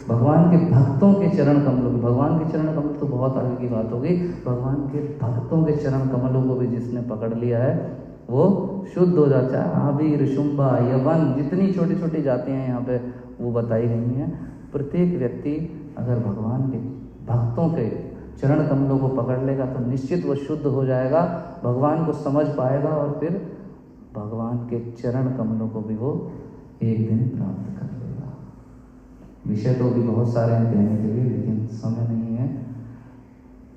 भगवान के भक्तों के चरण कमलों को, भगवान के चरण कमल तो बहुत आगे की बात होगी, भगवान के भक्तों के चरण कमलों को भी जिसने पकड़ लिया है वो शुद्ध हो जाता है। आबिर, शुंभा, यवन, जितनी छोटी छोटी जातियाँ यहाँ पे वो बताई गई हैं, प्रत्येक व्यक्ति अगर भगवान के भक्तों के चरण कमलों को पकड़ लेगा तो निश्चित वो शुद्ध हो जाएगा, भगवान को समझ पाएगा और फिर भगवान के चरण कमलों को भी वो एक दिन प्राप्त कर लेगा। विषय तो भी बहुत सारे हैं कहने के लिए, लेकिन समय नहीं है।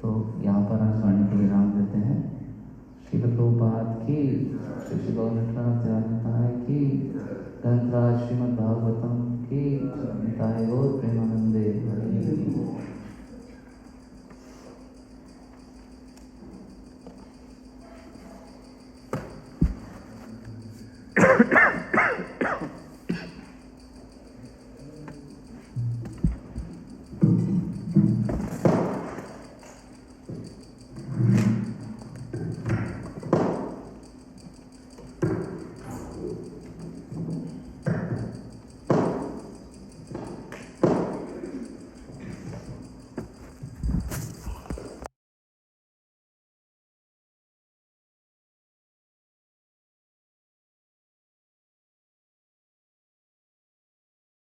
तो तो यहाँ पर आज वाणी को विराम देते हैं। श्री प्रभुपाद की, श्री गौरनाथ की, ग्रंथराज श्रीमद् भागवतम की, निताय गौर प्रेमानंदे हरि।